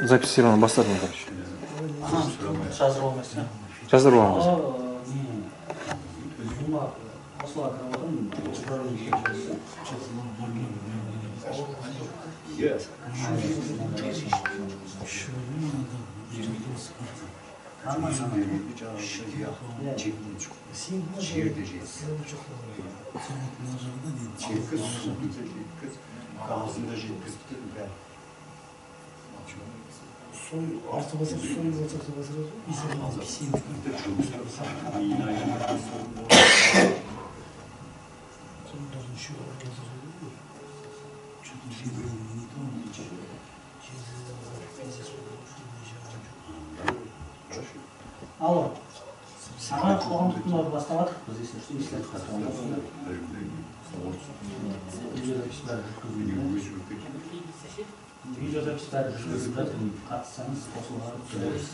Записировано бастадым, короче. Жаздырып алмайсың, а? Жаздырып аламыз. Алло. Ага, қоғамдық тұлғаларды баставатырық біз, если что, естіліп қатырамыз. Видеозапись бәрі жүргізіліп жатыр, қатыссаңыз қосылуға түсіреміз.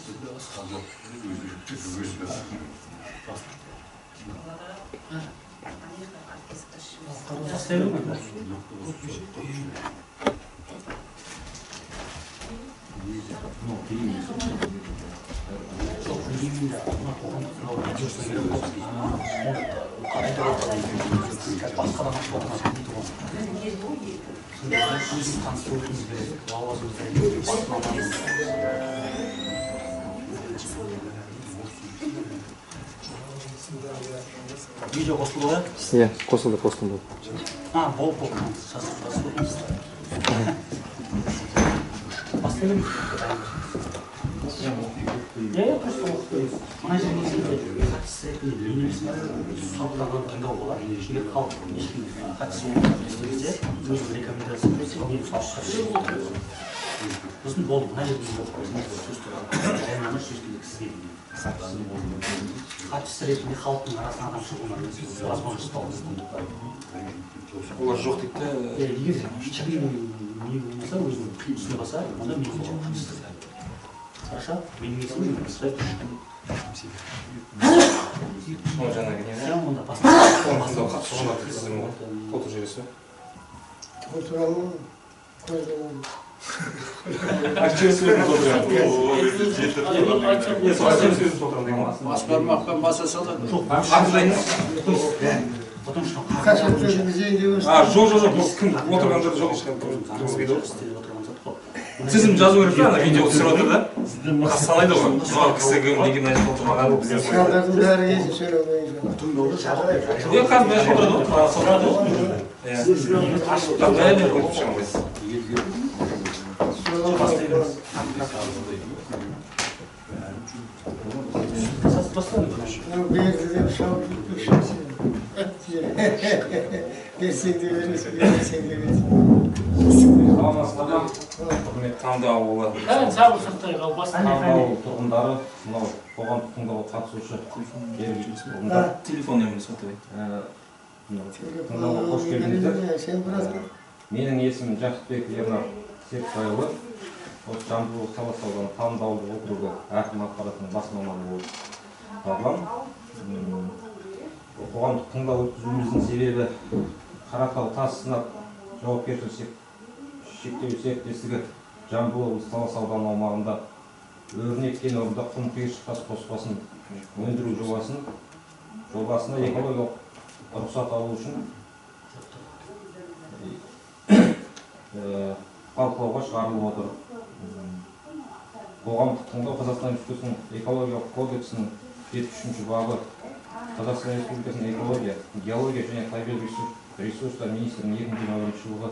Бастай беру ме? Видео қосылды ғой? Иә, қосылды. Бол. Бастай беру. Я просто оқытайыз. Мына жеріңізде қатысы сұрақтардан тыңдау болады. Егер халық ешкім қатысы болмаса, өзінің рекомендация берсе, мен қатысып сосын болды. Мына жеріңізде жайнамыз шешкілік сізге қатысы ретінде халықтың арасына адам шығуына возможность табылсын. Олар жоқ дейді. Егер ешкім не болмаса, өзінің ұсына баса, онда мен соған қатысты. Хорошо? Менің есімім Сұрайт. Ол жаңағы не? Сен онда басқа. Соған кіргіздің ғой. Фото желісі. Отырамын. Қойдым. Баспармақпен баса салады. Жоқ, Қашып жүргізейін деп Жоқ, біз кім отырған жоқ, ешкім кіргізбейді ғой. Тізім жазу керек па, ана видео түсіріп отыр да? Салайды ғой. Мынау кісі кім деген айтып отырмаған. Шалдардың бәрі есі сөйлеу бойынша. Қазір бәрі отырады ғой, отырады ғой. Бәрі көріп шыға алмайсыз. Бердіден шауып жүрші. Берсең де бересің, берсең де бересің. Тамды ауылы. сабыр сақтай қал, ауыл тұрғындары, мынау қоғамдық тыңдауға қатысушы Телефон нөмірін сатып тыңдауға қош келдіңіздер. Сен біраз Менің есімім Жақыпбек Ернар Серікбайұлы. Осы Жамбыл облысы Талас ауданы Тамды ауылдық округі әкім аппаратының бас маманы болып табыламын. Қоғамдық тыңдау өткізуіміздің себебі Қаратау тас сынап жауапкершілігі шектеулі серіктестігі Жамбыл облысы Талас ауданы аумағында өрнек кен орнында құм қиыршық тас қоспасын өндіру жобасына экологиялық рұқсат алу үшін талқылауға шығарылып отыр. Қоғамдық тыңдау Қазақстан Республикасының экологиялық кодексінің 73-ші бабы Қазақстан Республикасының экология, геология және табиғи ресурстар министрінің 2021 жылғы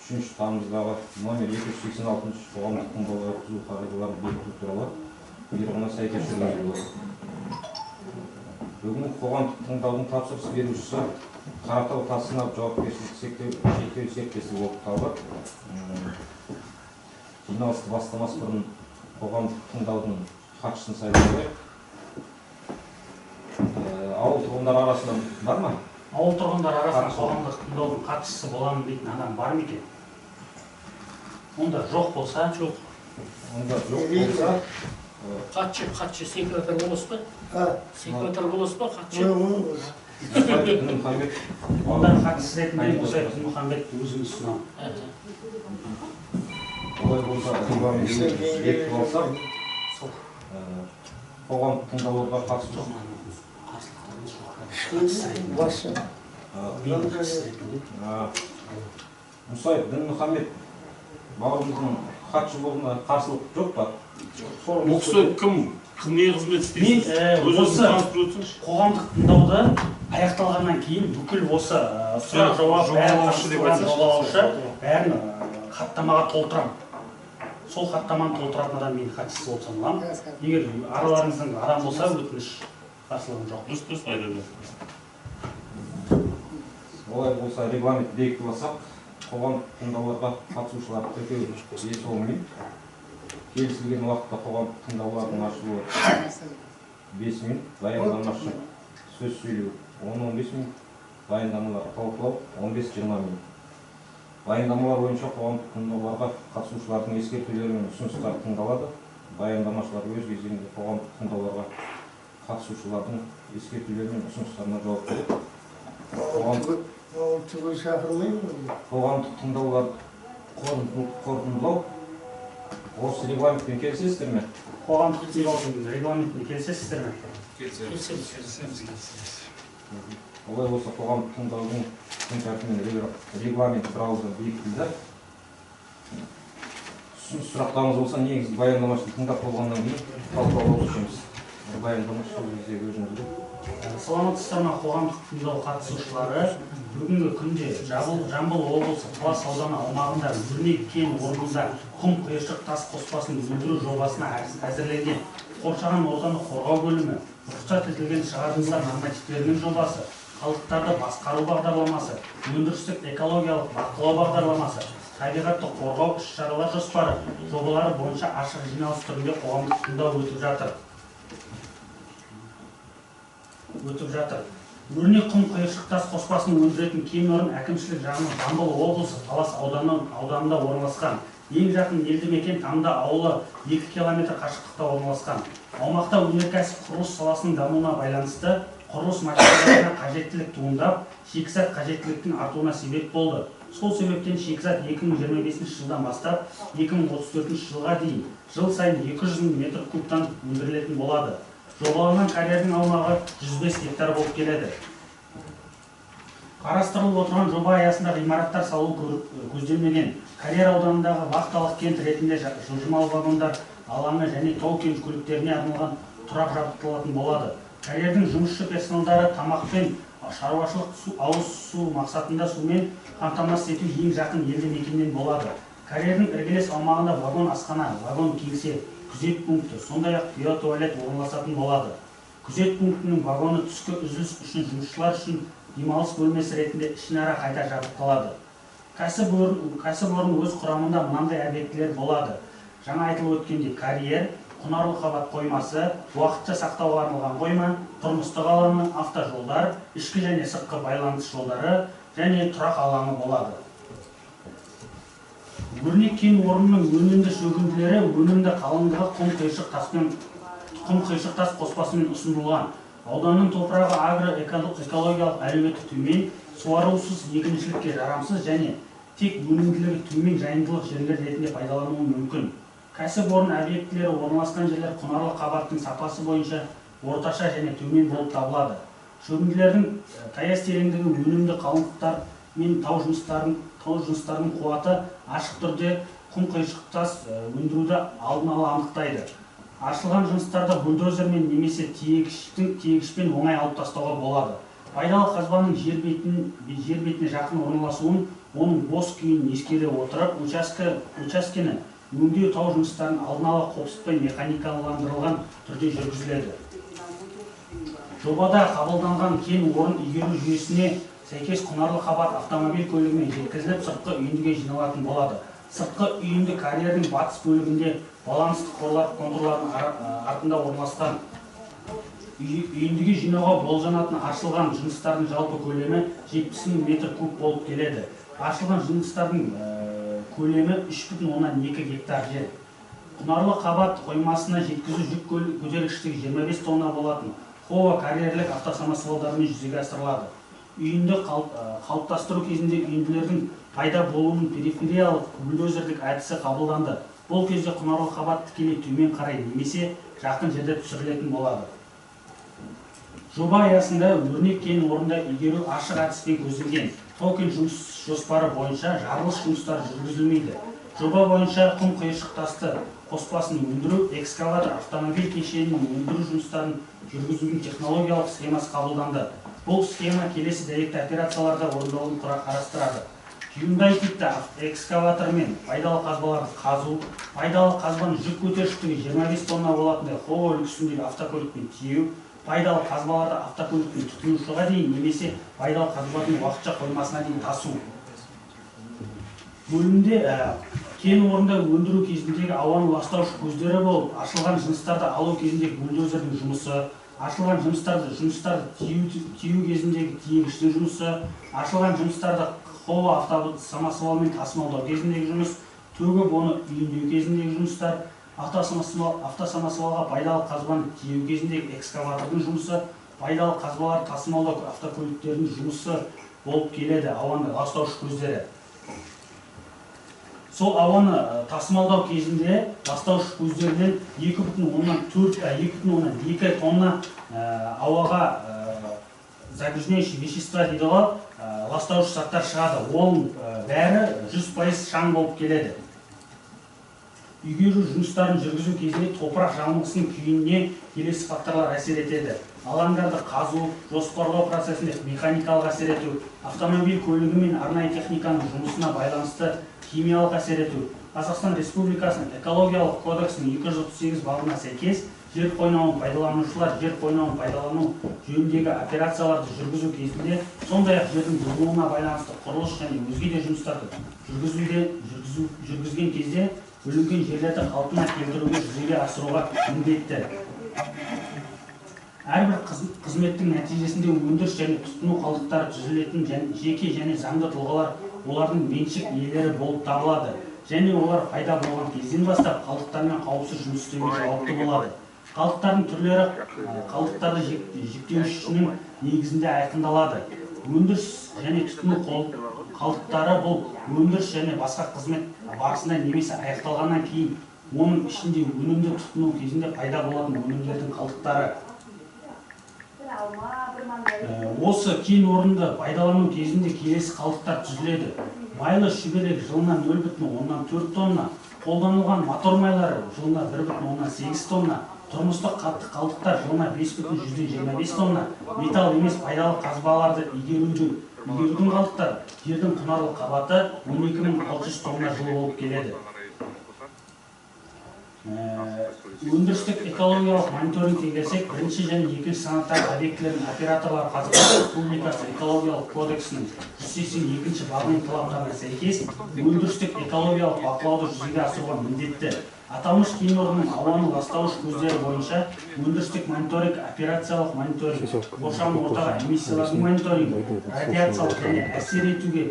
3 тамыздағы номер 286 қоғамдық тыңдауға өткізу қағидаларын бекіту туралы бұйрығына сәйкес жүргізілді. Бүгін қоғамдық тыңдаудың тапсырыс берушісі Қаратау тас сынап жауапкершілігі шектеулі серіктестігі болып табылады. Жиналысты бастамас бұрын қоғамдық тыңдаудың хатшысын сайлайды. Ауыл тұрғындары арасында бар ма? Ауыл тұрғындары арасында қоғамдық тыңдаудың қатысысы боламын дейтін адам бар ма екен? Онда жоқ болса, хатшы секретар боласыз ба? Секретар боласыз ба, хатшы? Онда қатысыз ретінде Мұхамбет өзіңіз ұсынамын. Олай болса, регламентті бекітіп алсақ, қоғамдық тыңдауларға қатысу. Başı. Мұсаев Дінмұхамед бауырымыздың хатшы болуына қарсылық жоқ па? Бұл кісі кім не қызмет істейсіз? Осы қоғамдық тыңдауды аяқталғаннан кейін бүкіл осы сұрақ жауап жобалаушы бәрін хаттамаға толтырамын. Сол хаттаманы толтыратын адам менің хатшысы болып саналамын. Егер араларыңыздың адам болса, өтініш қарсылығым жоқ. Дұрыс пайдалы. Олай болса, регламент бекітіп алсақ, қоғамдық тыңдауларға қатысушыларды тіркеу есебімен келісілген уақытта қоғамдық тыңдаулардың ашылуы 5 минут, баяндамашы сөз сөйлеу 10-15 минут, баяндамалар талқылау 15-20 минут. Баяндамалар бойынша қоғамдық тыңдауларға қатысушылардың ескертулері мен ұсыныстары тыңдалады. Баяндамашылар өз кезегінде қоғамдық тыңдауларға қатысушылардың ескертулері мен ұсыныстарына жауап береді. Қоғамдық тыңдаулар қорытындылау осы регламентпен келісесіздер ме? Қоғамдық тыңдаудың регламентіне келісесіздер ме? Келісеміз. Олай болса, қоғамдық тыңдаудың күн тәртібімен регламент туралы бекітілді. Сұрақтарыңыз болса, негізгі баяндамашыны тыңдап болғаннан кейін талқылауға көшеміз. Баяндамашы сол кезде өзіңізді. Саламатсыздар ма, қоғамдық тыңдау қатысушылары? Бүгінгі күнде Жамбыл облысы Талас ауданы аумағында Өрнек кен орнында құм қиыршық тас қоспасын өндіру жобасына әзірленген қоршаған ортаны қорғау бөлімі, рұқсат етілген шығарындылар нормативтерінің жобасы, қалдықтарды басқару бағдарламасы, өндірістік экологиялық бақылау бағдарламасы, табиғатты қорғау іс-шаралар жоспары жобалары бойынша ашық жиналыс түрінде қоғамдық тыңдау өтіп жатыр. Өрнек құм қиыршық тас қоспасын өндіретін кен орны әкімшілік жағынан Жамбыл облысы Талас ауданында орналасқан. Ең жақын елді мекен Тамда ауылы 2 км қашықтықта орналасқан. Аумақта өнеркәсіп құрылыс саласының дамуына байланысты құрылыс материалдарына қажеттілік туындап, шикізат қажеттіліктің артуына себеп болды. Сол себептен шикізат 2025 жылдан бастап 2034 жылға дейін жыл сайын 200 000 метр кубтан өндірілетін болады. Жобаланған карьердің аумағы 105 гектар болып келеді. Қарастырылып отырған жоба аясында ғимараттар салу көзделмеген. Карьер ауданындағы вахталық кент ретінде жылжымалы вагондар алаңы және тау-кен көліктеріне арналған тұрақ жабдықталатын болады. Карьердің жұмысшы персоналдары тамақпен, шаруашылық ауыз су мақсатында сумен қамтамасыз ету ең жақын елді мекеннен болады. Карьердің іргелес аумағында вагон асхана, вагон кеңсе, күзет пункті, сондай-ақ биотуалет орналасатын болады. Күзет пунктінің вагоны түскі үзіліс үшін жұмысшылар үшін демалыс бөлмесі ретінде ішінара қайта жабдықталады. Кәсіпорын өз құрамында мынандай объектілер болады. Жаңа айтылып өткендей карьер, құнарлы қабат қоймасы, уақытша сақтауға арналған қойма, тұрмыстық алаңы, автожолдар, ішкі және сыртқы байланыс жолдары және тұрақ алаңы болады. Өрнек кен орнының өнімді шөгінділері өнімді қалыңдығы құм қиыршық тас қоспасымен ұсынылған. Ауданның топырағы агроэкологиялық әлеуеті төмен, суарусыз егіншілікке жарамсыз және тек өнімділігі төмен жайылымдық жерлер ретінде пайдалануы мүмкін. Кәсіпорын объектілері орналасқан жерлер құнарлы қабаттың сапасы бойынша орташа және төмен болып табылады. Шөгінділердің таяз тереңдігі өнімді қалыңдықтар мен тау жыныстарының қуаты ашық түрде құм қиыршық тас өндіруді алдын ала анықтайды. Ашылған жыныстарды бульдозермен немесе тиегішпен оңай алып тастауға болады. Пайдалы қазбаның жер бетіне жақын орналасуын, оның бос күйін ескере отырып, учаскені өңдеу тау жыныстарын алдын ала қопсытпай механикаландырылған түрде жүргізіледі. Жобада қабылданған кен орын игеру жүйесіне сәйкес құнарлы қабат автомобиль көлігімен жеткізіліп, сыртқы үйіндіге жиналатын болады. Сыртқы үйінді карьердің батыс бөлігінде баланстық қорлар контурларының артында орналасқан. Үйіндіге жинауға болжанатын ашылған жыныстардың жалпы көлемі 70 000 метр куб болып келеді. Ашылған жыныстардың көлемі 3,2 гектар жер. Құнарлы қабат қоймасына жеткізу жүк көтергіштігі 25 тонна болатын Хова карьерлік автосамосвалдарымен жүзеге асырылады. үйінді қалыптастыру кезінде үйінділердің пайда болуының перифериялық бульдозерлік әдісі қабылданды. Бұл кезде құнарлы қабат тікелей төмен қарай немесе жақын жерде түсірілетін болады. Жоба аясында өрнек кен орнында игеру ашық әдіспен көзделген. Тау-кен жұмыс жоспары бойынша жарылыс жұмыстары жүргізілмейді. Жоба бойынша құм қиыршық тасты қоспасын өндіру, экскаватор автомобиль кешенінің өндіру жұмыстарын жүргізудің технологиялық схемасы қабылданды. Бұл схема келесі дәйекті операцияларда орындалуын қарастырады. Hyundai типті экскаватормен пайдалы қазбаларды қазу, пайдалы қазбаны жүк көтергіштігі 25 тонна болатындай Хово үлгісіндегі автокөлікпен тиеу, пайдалы қазбаларды автокөлікпен тұтынушыға дейін немесе пайдалы қазбалардың уақытша қоймасына дейін тасу. Бөлімде кен орнында өндіру кезіндегі ауаны ластаушы көздері болып, ашылған жыныстарды алу кезіндегі бульдозердің жұмысы, ашылған жұмыстарды тиеу кезіндегі тиегіштің жұмысы, ашылған жұмыстарды Хово автосамосвалмен тасымалдау кезіндегі жұмыс, төгіп оны үйіндеу кезіндегі жұмыстар, автосамосвалға пайдалы қазбаны тиеу кезіндегі экскаватордың жұмысы, пайдалы қазбаларды тасымалдау автокөліктерінің жұмысы болып келеді. Ауаны ластаушы көздері. Сол ауаны тасымалдау кезінде ластаушы көздерінен 2,2 тонна ауаға загрязняющие вещества дейді ғой, ластаушы заттар шығады. Оның бәрі 100% шаң болып келеді. Игеру жұмыстарын жүргізу кезінде топырақ жамылғысының күйіне келесі факторлар әсер етеді. Алаңдарды қазу, жоспарлау процесінде механикалық әсер ету, автомобиль көлігі мен арнайы техниканың жұмысына байланысты химиялық әсер ету. Қазақстан Республикасының экологиялық кодексінің 238 бабына сәйкес жер қойнауын пайдаланушылар жер қойнауын пайдалану жөніндегі операцияларды жүргізу кезінде, сондай-ақ жердің бұзылуына байланысты құрылыс және өзге де жұмыстарды жүргізген кезде бөлінген жерлерді қалпына келтіруге жүзеге асыруға міндетті. Әрбір қызметтің нәтижесінде өндіріс және тұтыну қалдықтары түзілетін жеке және заңды тұлғалар олардың меншік иелері болып табылады және олар пайда болған кезден бастап қалдықтармен қауіпсіз жұмыс істеуге жауапты болады. Қалдықтардың түрлері қалдықтарды жіктеуішінің негізінде айқындалады. Өндіріс және тұтыну қалдықтары бұл өндіріс және басқа қызмет барысында немесе аяқталғаннан кейін, оның ішінде өнімді тұтыну кезінде пайда болатын өнімдердің қалдықтары. Осы кен орнында пайдалану кезінде келесі қалдықтар түзіледі. Майлы шүберек жылына 0,4 тонна, қолданылған мотор майлары жылына 1,8 тонна, тұрмыстық қатты қалдықтар жылына 5,25 тонна, металл емес пайдалы қазбаларды игерудің қалдықтары жердің құнарлы қабаты 12,600 тонна жылы болып келеді. Өндірістік экологиялық мониторингке келсек, бірінші және екінші санаттағы объектілердің операторлары Қазақстан Республикасы экологиялық кодексінің 182 бабының талаптарына сәйкес өндірістік экологиялық бақылауды жүзеге асыруға міндетті. Аталмыш кен орнының ауаны ластауыш көздері бойынша өндірістік мониторинг, операциялық мониторинг, қоршаған ортаға эмиссиялардың мониторингі, радиациялық және әсер етуге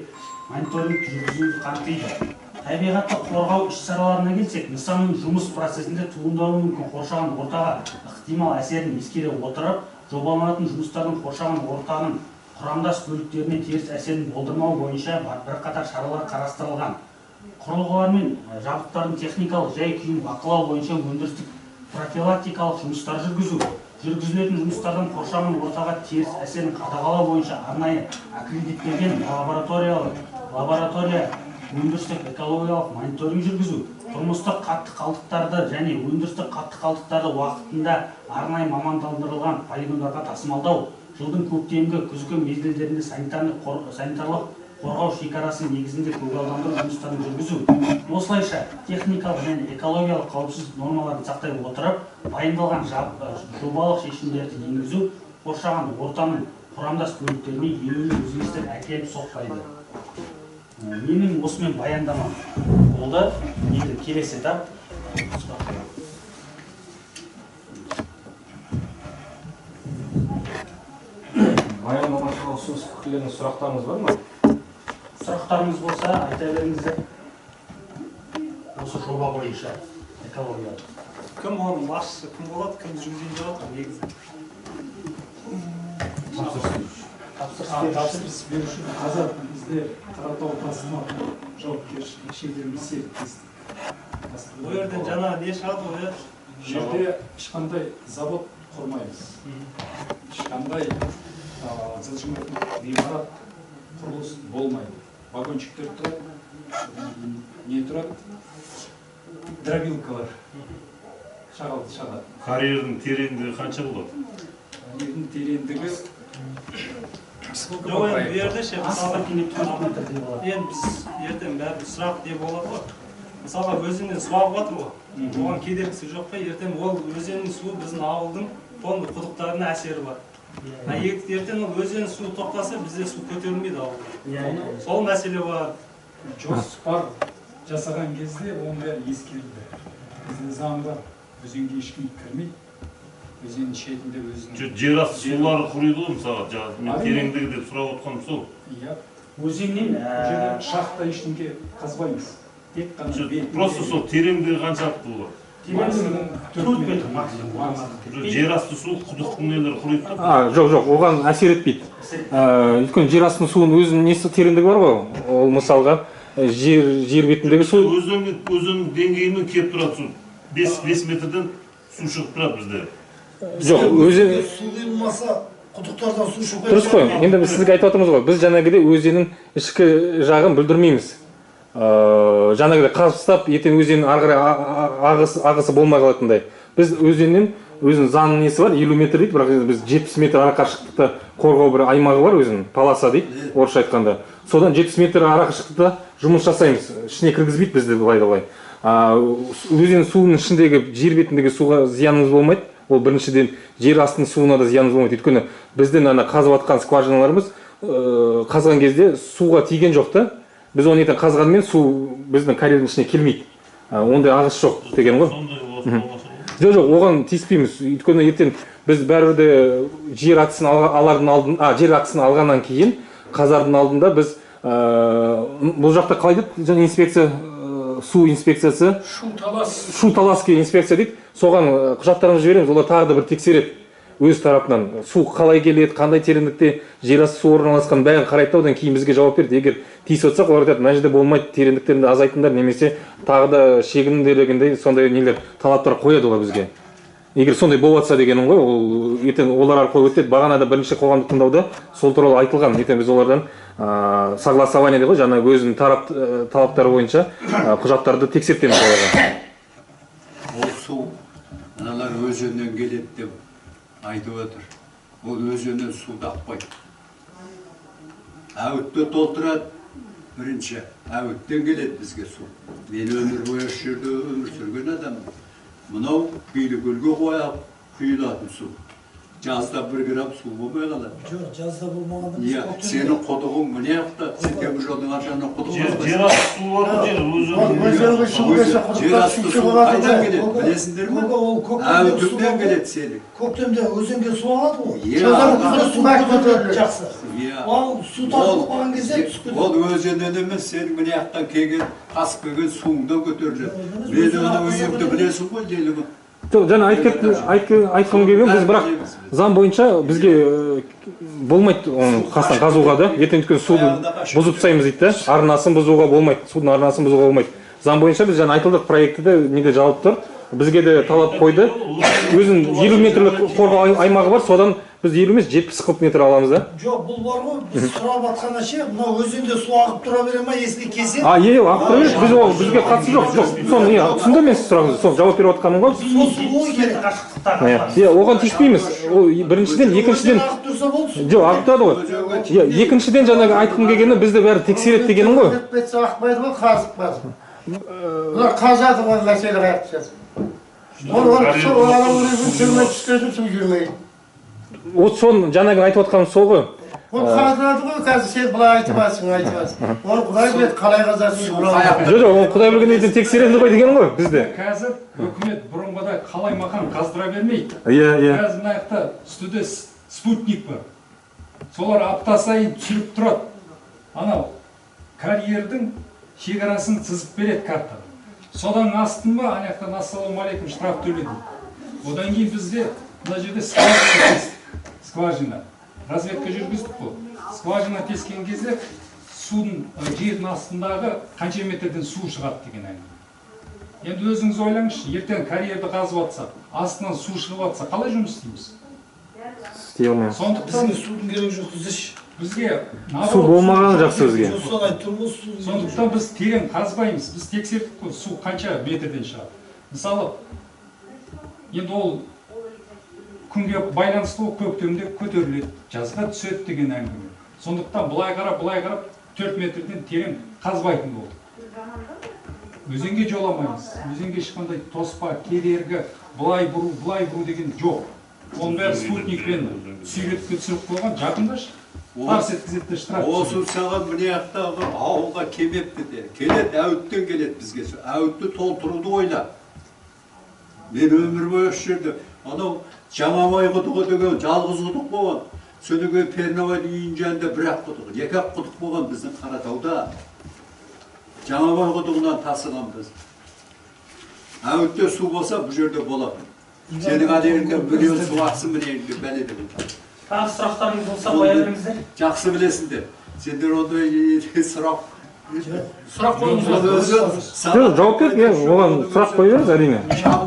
мониторинг жүргізуді қамтиды. Табиғатты қорғау іс-шараларына келсек, нысанның жұмыс процесінде туындауы мүмкін қоршаған ортаға ықтимал әсерін ескере отырып, жобаланатын жұмыстардың қоршаған ортаның құрамдас бөліктеріне теріс әсерін болдырмау бойынша бірқатар шаралар қарастырылған. Құрылғылар мен жабдықтардың техникалық жай-күйін бақылау бойынша өндірістік профилактикалық жұмыстар жүргізу, жүргізілетін жұмыстардан қоршаған ортаға теріс әсерін қадағалау бойынша арнайы аккредиттелген лаборатория өндірістік экологиялық мониторинг жүргізу, тұрмыстық қатты қалдықтарды және өндірістік қатты қалдықтарды уақытында арнайы мамандандырылған полигондарға тасымалдау, жылдың көктемгі күзгі мезгілдерінде санитарлық қорғау шекарасы негізінде көгалдандыру жұмыстарын жүргізу. Осылайша техникалық және экологиялық қауіпсіздік нормаларын сақтай отырып, баяндалған жобалық шешімдерді енгізу қоршаған ортаның құрамдас бөліктеріне елеулі өзгерістер әкеліп соқпайды. Менің осымен баяндамам болды. Енді келесі этап. Баяндамашыға ұсыныс пікірлеріңіз, сұрақтарыңыз бар ма? Сұрақтарыңыз болса, айта беріңіздер. Осы жоба бойынша экологиялық. Кім оның басшысы, кім болады, кім жүргізген деп жатыр негізі? тапсырыс беруші қазір бізде Қаратау тасыма жауапкершілігі шектеулі серіктестік. Бұл жерден жаңа не шығады ғой? Жерде ешқандай завод құрмаймыз. Ешқандай жылжымайтын ғимарат құрылыс болмайды. Вагончиктер тұрады, не тұрады? Дробилкалар шағады. Карьердің тереңдігі қанша болады? Карьердің тереңдігі Жоқ, енді бұл жерде ше, мысалға енді біз ертең бәрі сұрақ не болады ғой. Мысалға өзеннен су ағып жатыр ғой. Оған кедергісі жоқ па? Ертең ол өзеннің суы біздің ауылдың толық құдықтарына әсері бар. Ертең ол өзеннің суы тоқтаса, бізде су көтерілмейді ауылда. Сол мәселе бар. Жоспар жасаған кезде оның бәрі ескерілді. Біздің заңда өзенге ешкім кірмейді. Өзеннің шетінде өзінің... Жер асты сулары құриды ғой мысалға, мен тереңдігі деп сұрап отқаным сол. Иә. Өзеннен шахта ештеңе қазбаймыз. Тек қана просто сол тереңдігі қаншалықты болады? Тереңдігі 4 метр максимум. Жер асты су құдықтың нелері құриды да? Жоқ, оған әсер етпейді. Өйткені жер астының суының өзінің несі тереңдігі бар ғой. Ол мысалға жер бетіндегі су. Өзеннің деңгейімен кеп тұрады су. 5 метрден су шығып тұрады бізде. Жоқ, өзен... Су құйылмаса, құдықтардан су шығып... Дұрыс қой, енді біз сізге айтып отырмыз ғой. Біз жаңағыдай өзеннің ішкі жағын бүлдірмейміз. Жаңағыдай қазып ертең өзеннің ары қарай ағысы болмай қалатындай. Біз өзеннен өзінің заңның несі бар, 50 метр дейді, бірақ біз 70 метр ара қашықтықта қорғау бір аймағы бар өзінің, полоса дейді, орысша айтқанда. Содан 70 метр ара қашықтықта жұмыс жасаймыз. Ішіне кіргізбейді бізді былай. Өзен суының ішіндегі жер бетіндегі суға зиянымыз болмайды. Ол біріншіден жер астының суына да зиянымыз болмайды. Өйткені біздің қазып жатқан скважиналарымыз қазған кезде суға тиген жоқ та. Біз оны ертең қазғанмен су біздің карьердің ішіне келмейді. Ондай ағыс жоқ деген ғой. Жоқ, оған тиіспейміз. Өйткені ертең біз бәрібір жер актісін алғаннан кейін қазардың алдында біз бұл жақта қалай дейді? Және инспекция, су инспекциясы, шу талас инспекция дейді. Соған құжаттарымызды жібереміз, олар тағы да бір тексереді өз тарапынан. Су қалай келеді, қандай тереңдікте жер асты су орналасқан бәрін қарайды, одан кейін бізге жауап берді. Егер тиісіп отырсақ, олар айтады, мына жерде болмайды, тереңдіктерді азайтыңдар, немесе тағы да шегініңдер дегендей сондай нелер талаптар қояды олар бізге. Егер сондай болып жатса дегенім ғой, ол ертең олар арқылы өтеді. Бағана да бірінші қоғамдық тыңдауда сол туралы айтылған. Ертең біз олардан согласование дейді ғой, жаңа өзінің талаптары бойынша құжаттарды тексертеміз оларға. Ол су аналар өзеннен келеді деп айтып отыр. Ол өзеннен суды ақпайды. Әуітті толтырады бірінші. Әуіттен келеді бізге су. Мен өмір бойы жерде өмір сүрген адаммын. Мынау Билікөлге қойып құйылатын су. Жазда 1 грамм су болмай қалады. Жоқ, жазда болмағанда Иә, сенің құдығың міне жақта, сен темір жолдың ар жағынан құдығың бар. Жер асты сулары Жер асты су қайдан келеді, білесіңдер ме? Әуітімден келеді сенің. Көктемде өзенге су алады ғой. Иә, Жақсы. Ол су тартылып қалған кезде ол өзеннен емес, сенің міне жақтан келген, тасып келген суыңдан көтеріледі. Мен оны үйімді білесің ғой, делімі. Жаңа айтқым келген, біз бірақ заң бойынша бізге болмайды оның қастан қазуға да. Ертең өйткені суды бұзып тастаймыз дейді да. Арнасын бұзуға болмайды, судың арнасын бұзуға болмайды. Заң бойынша біз жаңа айтылдық проектіде неде жауап тұр. Бізге де талап қойды. Өзінің 50 метрлік қорғау аймағы бар, содан біз 50 емес 70-40 метр аламыз да. Жоқ, бұл бар ғой, біз сұрап атқанда ше, мына өзенде су ағып тұра бере ма, есіне кеседі? Ағып тұра береді, біз ол бізге қатысы жоқ. Соны түсінді мен сіз сұрағыңызды, соны жауап беріп отқаным ғой. Сол су ой керек. Оған тиіспейміз. Ол біріншіден, екіншіден... Жоқ, ағып тұрады ғой. Екіншіден жаңағы айтқым келгені бізді бәрі тексереді дегенім ғой. Бетпетсе ақпайды ғой, қазып қазып. Бұлар қазады ғой, мәселе қаяқты жазып. Вот соны жаңағы айтып отқаным сол ғой. Ол қазады ғой, қазір сен былай айтып алсың. Оны Құдай біледі қалай қазасын. Жоқ, ол Құдай білгеннен тексереді ғой деген ғой бізде. Қазір үкімет бұрынғыдай қалай мақан қаздыра бермейді. Иә. Қазір мына жақта үстіде спутник бар. Солар апта сайын түсіріп тұрады. Анау карьердің шекарасын тізіп береді картаға. Содан астын ба, ана жақтан ассалаумағалейкум штраф төледі. Одан кейін бізде мына жерде скважина. разведка жүргіздік қой. Скважина тескен кезде судың жердің астындағы қанша метрден су шығады деген әңгіме. Енді өзіңіз ойлаңызшы, ертең карьерді қазып жатса, астынан су шығып жатса, қалай жұмыс істейміз? істей алмаймыз. Сондықтан судың керегі жоқ десейші. бізге Су болмағаны жақсы бізге. сондықтан біз терең қазбаймыз. Біз тексердік қой, су қанша метрден шығады. Мысалы, енді ол күнге байланысты ол көктемде көтеріледі, жазға түседі деген әңгіме. Сондықтан бұлай қарап 4 метрден терең қазбайтын болды. Өзенге жоламаймыз. Өзенге ешқандай тоспа, кедергі, бұлай бұру деген жоқ. Оның бәрі спутникпен сүйретіп түсіріп қойған, жақындашы. Тарс еткізетті штраф. Осы саған міне ақтағы ауылға кемепті де. Келеді, әуіттен келеді бізге. Әуітті толтыруды ойла. Мен өмір бойы жүрді. Анау Жаңабай құдығы деген жалғыз құдық болған. Сөніге Пернабайдың үйін жанында бір-ақ құдық, екі-ақ құдық болған біздің Қаратауда. Жаңабай құдығынан тасыған біз. Әуітте су болса, бұл жерде болады. Сенің әлемінде миллион су ақсын міне бәледі бұл. Тағы сұрақтарыңыз болса қоя беріңіздер. Жақсы білесіңдер. Сендер ондай сұрақ Жоқ, жауап бер, оған сұрақ қою беріңіз, әрине.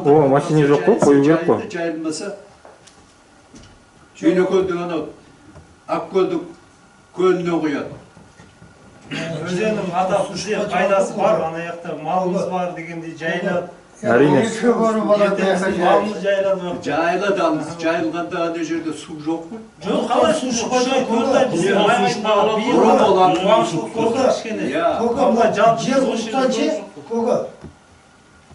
Оған машине жоқ қой, қою керек қой. Жайылмаса, Бейнекөлдің анау Ақкөлдің көліне құяды. Өзеннің атасы пайдасы бар, ана жақта малымыз бар дегендей жайлады. Әрине. Малымыз жайлады. Жайылғанда ана жерде су жоқ қой. Жоқ, қалай су шықпай көрді бізде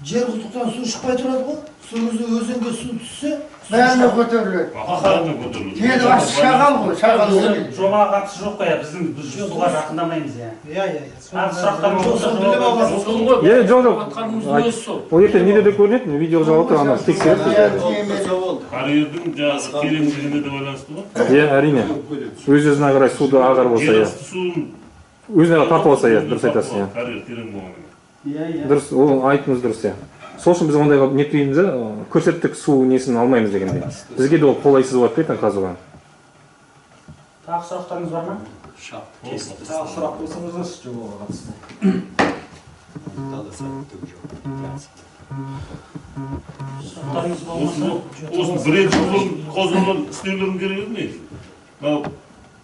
жер құдықтан су шықпай тұрады ғой. Сол кезде өзенге су түссе, бәріне көтеріледі. Деді шағал ғой, шағал. Жобаға қатысы жоқ қой, біз суға жақындамаймыз. Сұрақтарыңыз болса жоқ. Ол ертең неде де көрінеді, видео жауап тұр, ана тексереді. Карьердің жаңағы келеңсіздігіне де байланысты ғой. Әрине. Өз-өзіне қарай суды ағар болса, өзіне қарай тартып алса, дұрыс айтасың. Карьер терең болған. Дұрыс, ол айтыңыз дұрыс. Сол үшін біз ондайға нетпейміз, көрсеттік су несін алмаймыз дегенде. Бізге де ол қолайсыз болады дейді қазуға. Тағы сұрақтарыңыз бар ма? Тағы сұрақ болсаңыз жобаға қатысты. Сұрақтарыңыз болмаса? Осы бірінші қозғалған істеулерін керек еді.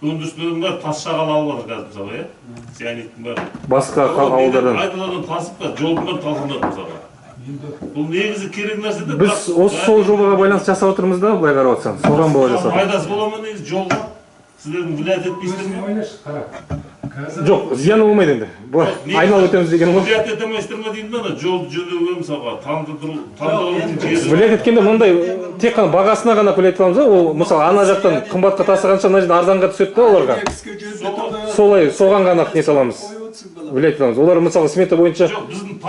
Өндірістің бәрі тас шағал алып жатыр қазір мысалы, цианиттің бәрі. Басқа ауылдардан. Айтылған тасып та жолдың бәрі талқандады мысалы. Бұл негізі керек нәрсе де. Біз осы сол жобаға байланысты жасап отырмыз да, былай қарап отырсаң. Соған бола жасап. Пайдасы бола ма негізі жолға? Сіздердің вилаят етпейсіздер ме? Ойлашы, қара. Жоқ, зияны болмайды енді. Айналып өтеміз деген ғой. Вилаят етемейсіздер ме дейді ме? Жол жөндеуге мысалға таңдырудың жері. Вилаят еткенде мындай тек қана бағасына ғана вилаят етеміз да, ол мысалы ана жақтан қымбатқа тасығанша мына жерден арзанға түседі да оларға. Солай, соған ғана не саламыз. Вилаят етеміз. Олар мысалы смета бойынша. Жоқ, біздің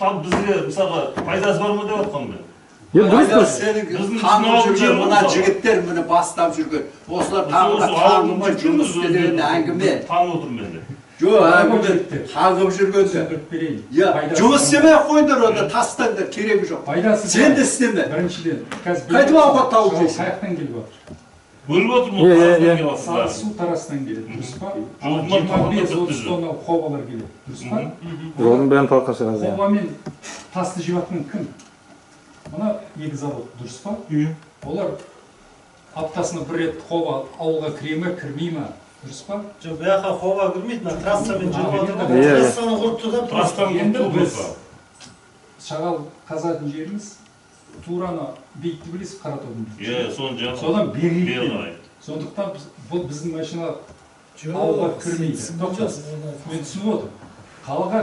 там бізге мысалға пайдасы бар ма деп жатқан мен. Танып жүрген мына жігіттер мені бастап жүрген. Осылар танып жұмыс істеген әңгіме. Танып отырмын мен де. Жоқ, әңгіме қағып жүргенде. Жұмыс істемей қойыңдар онда, тастаңдар, керегі жоқ. Сен де істеме. Біріншіден, қайтып ауға тауып жейсің. Қаяқтан келіп отыр? Бөліп отырмын. Су тарасынан келеді, дұрыс па? 25-30 тонна қобалар келеді, дұрыс па? Жолдың бәрін талқан шығарыз. Қобамен тасты жібатқан кім? Мына екі завод, дұрыс па? Олар аптасына бір рет қоба ауылға кіре ме, кірмей ме, дұрыс па? Жоқ, бұяққа қоба кірмейді, трассамен жүріп отырған. Трассаны құрып тұрды, Трассамен енді біз шағал қазатын жеріміз тураны бейітті білесіз, Қаратаудың. Содан берілген. Сондықтан бұл біздің машина ауылға кірмейді. Мен түсініп отыр. Қалаға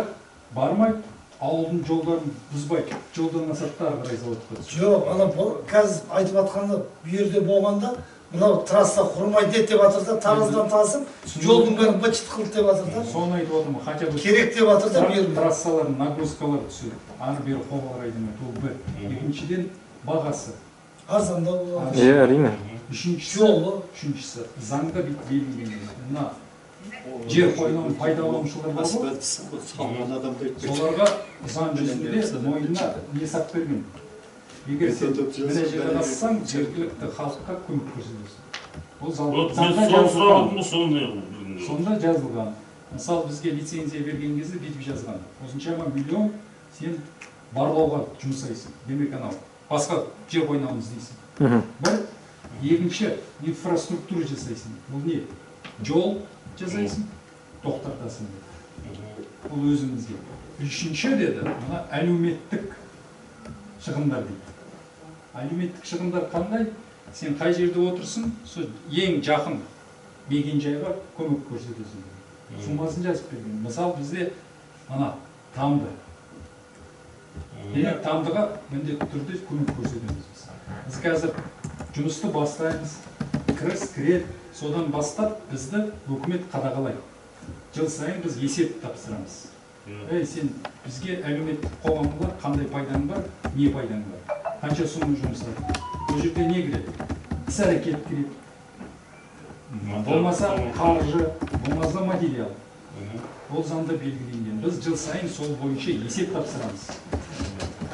бармайды, ауылдың жолдарын бұзбай, жолдан асаттар қарай заводқа. Жоқ, ана қазір айтып атқанда, бұл жерде болғанда, мынау трасса құрмайды деп жатыр да, тараздан тасып, жолдың бәрін бычыт қылды деп жатыр да. Соны айтып отырмын, қанша керек деп жатыр да, бұл трассалар, нагрузкалар түседі. Ары бері қобалар айдамайды, ол бір. Екіншіден бағасы. Арзандау болады. Әрине. Үшіншісі, заңда белгіленген. Мына жер қойнауын пайдаланушылар бар ғой. Соларға заң жүзінде мойнына не сап берген. Егер сен мына жерден ассаң, жергілікті халыққа көмек көрсетесің. Ол Вот заңда мен жазылған. сұрағым соны. Сонда жазылған. Мысалы бізге лицензия берген кезде бүйтіп жазған. Осыншама миллион сен барлауға жұмсайсың. Демек анау басқа жер қойнауын іздейсің. Бір, екінші инфраструктура жасайсың. Бұл не? Жол жасайсың, тоқтатасың. Бұл өзімізге. Үшінші деді, мына әлеуметтік шығындар дейді. Әлеуметтік шығындар қандай? Сен қай жерде отырсың, сол ең жақын мекенжайға көмек көрсетесің. Сумасын жазып берген. Мысалы бізде ана тамды. Демек тамдыға міндетті түрде көмек көрсетеміз біз. Біз қазір жұмысты бастаймыз, кіріс кіреді, содан бастап бізді өкімет қадағалайды. Жыл сайын біз есеп тапсырамыз. Сен бізге әлеуметтік қоғамға қандай пайдаң бар, не пайдаң бар, қанша соны жұмсадың. Бұл жерде не кіреді? Іс-әрекет кіреді. Болмаса қаржы, болмаса материал. Ол заңда белгіленген. Біз жыл сайын сол бойынша есеп тапсырамыз.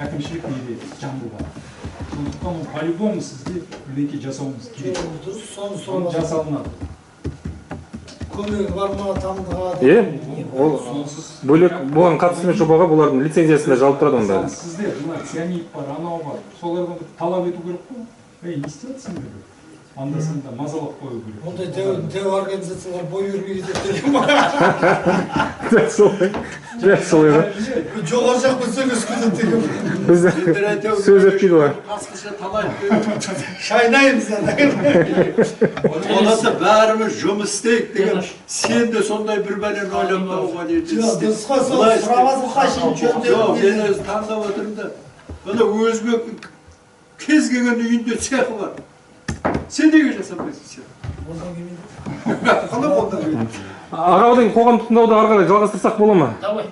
Әкімшілік неде жамбылға. Сондықтан по-любому сізде үлеке жасауымыз керек. Соны жасалынады. Көмегі бар ма тамдыға? Ол бөлек бұған қатысымен жобаға бұлардың лицензиясында жалып тұрады онда. Сізде мына цианид бар, анау бар. Солардан талап ету керек қой. Не істейсің бе? Анда-санда мазалап қою керек. Ондай дәу организациялар бой өрмейді деген ма? Солай ғой. Жоғар жақпен сөйлес көзет деген. Біз сөз өтпейді ғой. Шайнаймыз Оласа бәріміз жұмыс істейік деген, сен де сондай бір бәлен ойлап тауға дейді. Дұрыс қой, сол сұрамазын қашын жөнде. Жоқ, мен өзі таңдап отырмын да. Бұны өзбек кез келген үйінде цехы бар. Сен неге жасамайсың сен? Қалай қолдан келмейді? Аға одан қоғамдық тыңдауды ары қарай жалғастырсақ бола ма? Давай.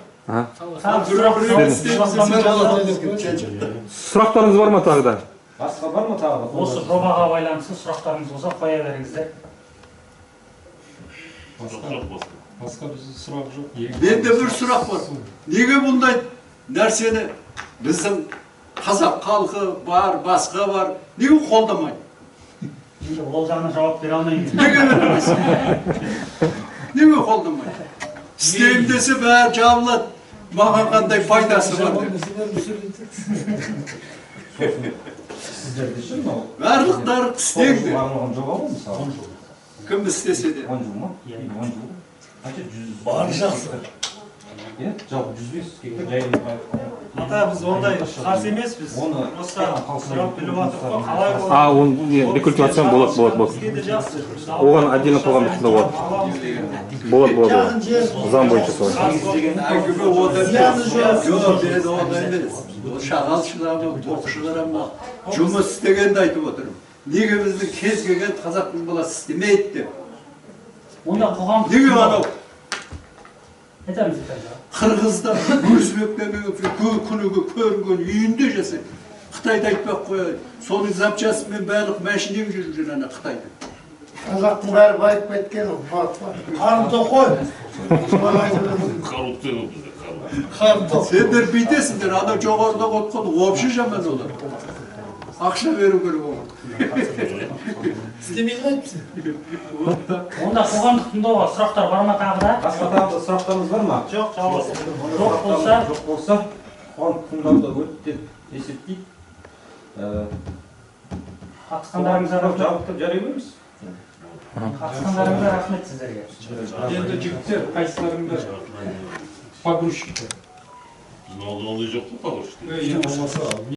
Сұрақтарыңыз бар ма тағы да? Басқа бар ма тағы? Осы жобаға байланысты сұрақтарыңыз болса қоя беріңіздер. Басқа бізде сұрақ жоқ. Менде бір сұрақ бар. Неге бұндай нәрсені біздің қазақ халқы бар, басқа бар, неге қолдамайды? Енді ол жағына жауап бере алмаймын. Неге қолдамайды? Істейім десе бәрі жабылады. Маған қандай пайдасы бар деп. Сіздерде ше мынау? Барлықтары істеңдер. Барлығын жоба ғой мысалы? Кім істесе де. 10 жыл ма? 10 жыл. Қанша 100? Бары жақсы. Жалпы 105 гектар жайылымға. Ата біз ондай қарсы емеспіз. Просто сұрап біліп жатырмық қой, қалай болады. Оны рекультивация болады. Бізге де жақсы. Оған отдельно қоғамдық тыңдау болады. Заң бойынша солай. Әңгіме одан жоқ, мен одан емес. Шағалшылармы, тоқшылармы, жұмыс істегенді айтып отырмын. Неге біздің кез келген қазақтың баласы істемейді деп. Онда қоғам... Неге анау? Айтамыз екен. Қырғызда, өзбектердің күніге көрінген үйінде жасайды. Қытайда айтпақ қояды. Соның запчасымен барлық мәшинең жүріп жүр ана Қытайда. Қазақтың бәрі байып кеткен. Қарымта қой. Коррупция ғой бізде. Қарымта. Сендер бүйтесіңдер, ана жоғарыда отқан вообще жаман олар. Ақша беру керек оған. Істемейді қайтыпсың? Онда қоғамдық тыңдауға сұрақтар бар ма тағы да? Басқа тағы сұрақтарыңыз бар ма? Жоқ, жауап. Жоқ болса, қоғамдық тыңдауды өтті деп есептейік. Қатысқандарыңызға рахмет. Жауапты жариялаймыз. Қатысқандарыңызға рахмет сіздерге. Енді жігіттер, қайсыларыңдар погрузчиктер. Ондай жоқ қой погрузчиктер. Болмаса